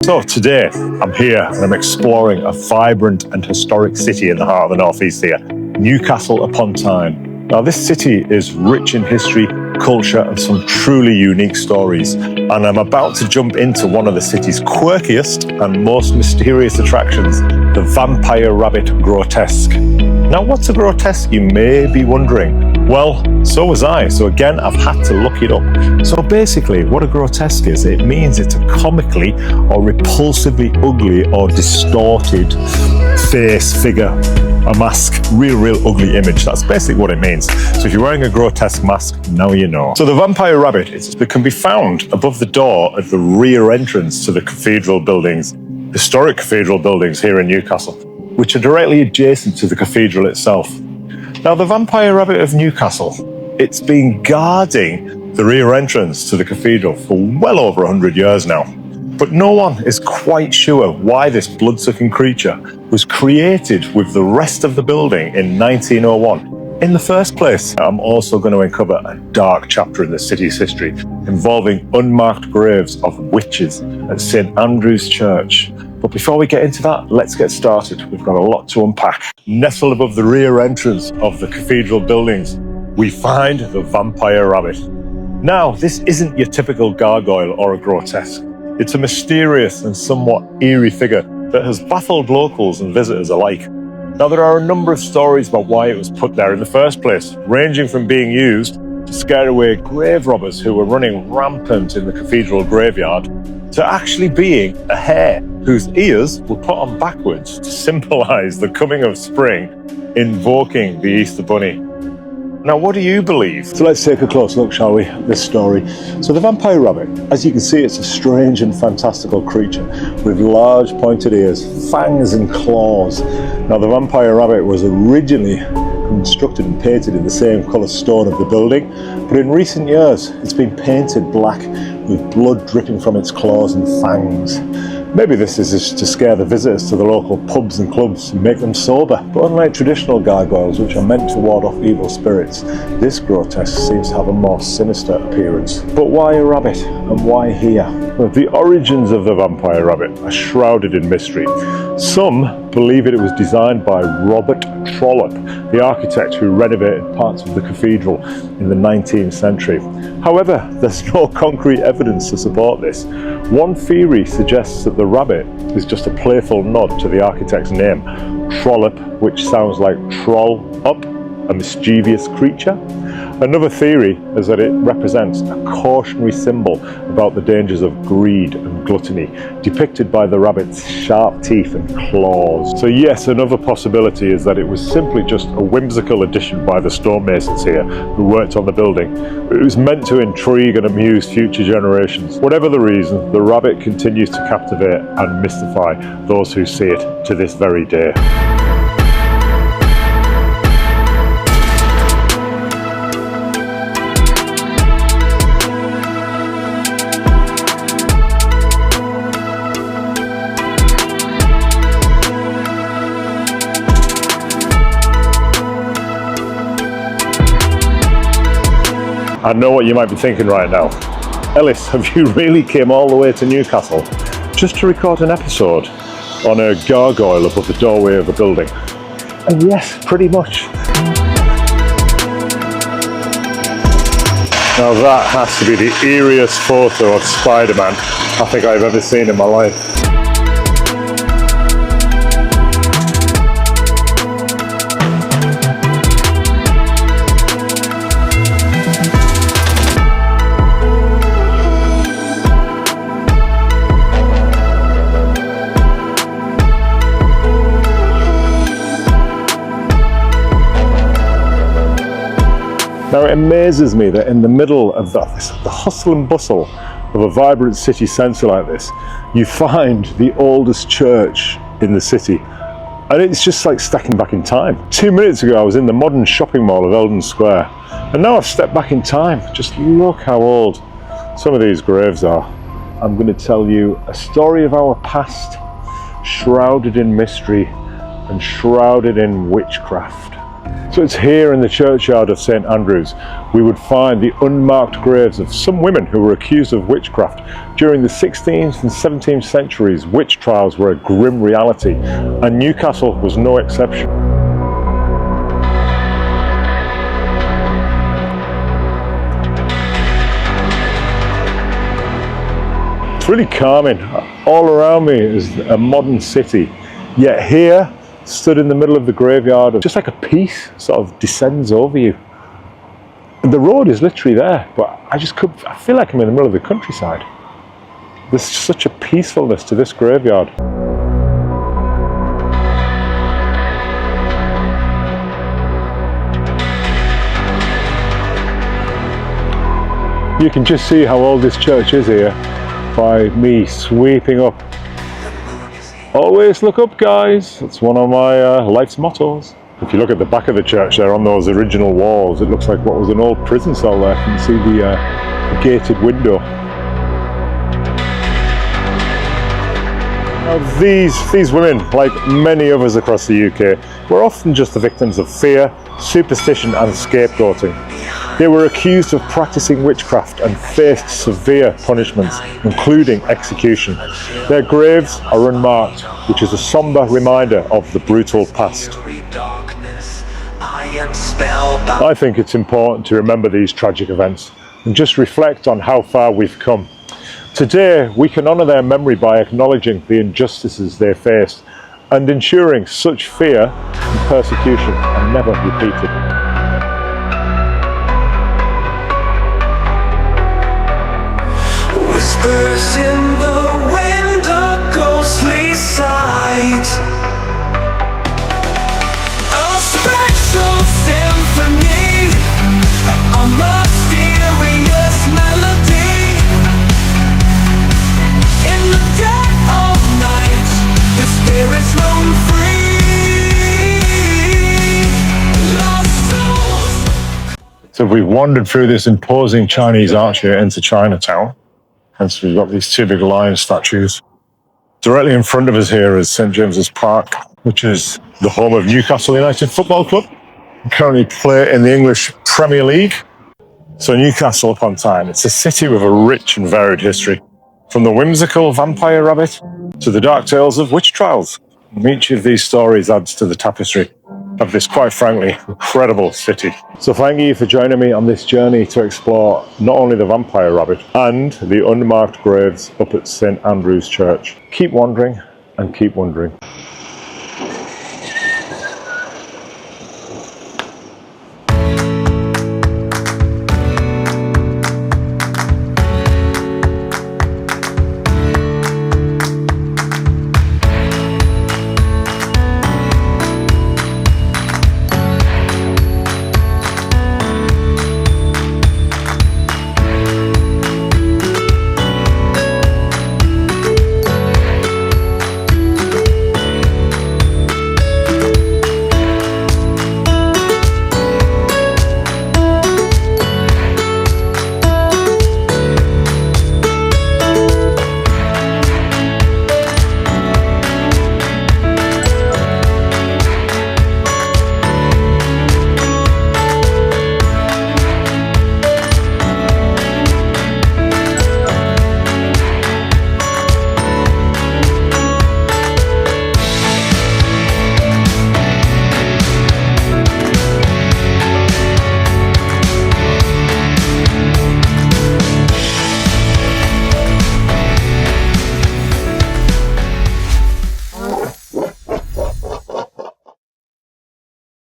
So today I'm here and I'm exploring a vibrant and historic city in the heart of the northeast here, Newcastle upon Tyne. Now this city is rich in history, culture and some truly unique stories, and I'm about to jump into one of the city's quirkiest and most mysterious attractions, the Vampire Rabbit Grotesque. Now what's a grotesque, you may be wondering? Well, so was I, so again I've had to look it up. So basically what a grotesque is, it means it's a comically or repulsively ugly or distorted face, figure, a mask, real ugly image. That's basically what it means. So if you're wearing a grotesque mask, now you know. So the Vampire Rabbit, it can be found above the door at the rear entrance to the cathedral buildings, historic cathedral buildings here in Newcastle, which are directly adjacent to the cathedral itself. Now the Vampire Rabbit of Newcastle, it's been guarding the rear entrance to the cathedral for well over 100 years now. But no one is quite sure why this blood-sucking creature was created with the rest of the building in 1901 in the first place. I'm also going to uncover a dark chapter in the city's history involving unmarked graves of witches at St Andrew's Church. But before we get into that, let's get started. We've got a lot to unpack. Nestled above the rear entrance of the cathedral buildings, we find the Vampire Rabbit. Now, this isn't your typical gargoyle or a grotesque. It's a mysterious and somewhat eerie figure that has baffled locals and visitors alike. Now, there are a number of stories about why it was put there in the first place, ranging from being used to scare away grave robbers who were running rampant in the cathedral graveyard, to actually being a hare whose ears were put on backwards to symbolize the coming of spring, invoking the Easter Bunny. Now, what do you believe? So let's take a close look, shall we, at this story. So the Vampire Rabbit, as you can see, it's a strange and fantastical creature with large pointed ears, fangs and claws. Now the Vampire Rabbit was originally constructed and painted in the same colour stone of the building, but in recent years it's been painted black with blood dripping from its claws and fangs. Maybe this is just to scare the visitors to the local pubs and clubs and make them sober. But unlike traditional gargoyles, which are meant to ward off evil spirits, this grotesque seems to have a more sinister appearance. But why a rabbit, and why here? Well, the origins of the Vampire Rabbit are shrouded in mystery. Some believe it was designed by Robert Trollope, the architect who renovated parts of the cathedral in the 19th century. However, there's no concrete evidence to support this. One theory suggests that the rabbit is just a playful nod to the architect's name, Trollope, which sounds like troll up, a mischievous creature. Another theory is that it represents a cautionary symbol about the dangers of greed and gluttony, depicted by the rabbit's sharp teeth and claws. So yes, another possibility is that it was simply just a whimsical addition by the stonemasons here who worked on the building. It was meant to intrigue and amuse future generations. Whatever the reason, the rabbit continues to captivate and mystify those who see it to this very day. I know what you might be thinking right now. Ellis, have you really came all the way to Newcastle just to record an episode on a gargoyle above the doorway of a building? And yes, pretty much. Now that has to be the eeriest photo of Spider-Man I think I've ever seen in my life. Now it amazes me that in the middle of the hustle and bustle of a vibrant city centre like this, you find the oldest church in the city. And it's just like stepping back in time. 2 minutes ago I was in the modern shopping mall of Eldon Square, and now I've stepped back in time. Just look how old some of these graves are. I'm going to tell you a story of our past, shrouded in mystery and shrouded in witchcraft. So it's here in the churchyard of St Andrews we would find the unmarked graves of some women who were accused of witchcraft. During the 16th and 17th centuries, witch trials were a grim reality, and Newcastle was no exception. It's really calming. All around me is a modern city, yet here, stood in the middle of the graveyard, just like a peace sort of descends over you. And the road is literally there, but I feel like I'm in the middle of the countryside. There's such a peacefulness to this graveyard. You can just see how old this church is here by me sweeping up. Always look up, guys. It's one of my life's mottos. If you look at the back of the church there on those original walls, it looks like what was an old prison cell there. You can see the gated window. Now these women, like many others across the UK, were often just the victims of fear, superstition and scapegoating. They were accused of practicing witchcraft and faced severe punishments, including execution. Their graves are unmarked, which is a sombre reminder of the brutal past. I think it's important to remember these tragic events and just reflect on how far we've come. Today, we can honour their memory by acknowledging the injustices they faced and ensuring such fear and persecution are never repeated. Whispers in the wind, a ghostly sight, a spectral symphony, a mysterious melody. In the dead of night, the spirits roam free, lost souls. So we've wandered through this imposing Chinese arch here into Chinatown. Hence we've got these two big lion statues. Directly in front of us here is St James's Park, which is the home of Newcastle United Football Club. We currently play in the English Premier League. So Newcastle upon Tyne, it's a city with a rich and varied history, from the whimsical vampire rabbit to the dark tales of witch trials. And each of these stories adds to the tapestry of this, quite frankly, incredible city. So thank you for joining me on this journey to explore not only the vampire rabbit and the unmarked graves up at St Andrew's Church. Keep wandering and keep wondering.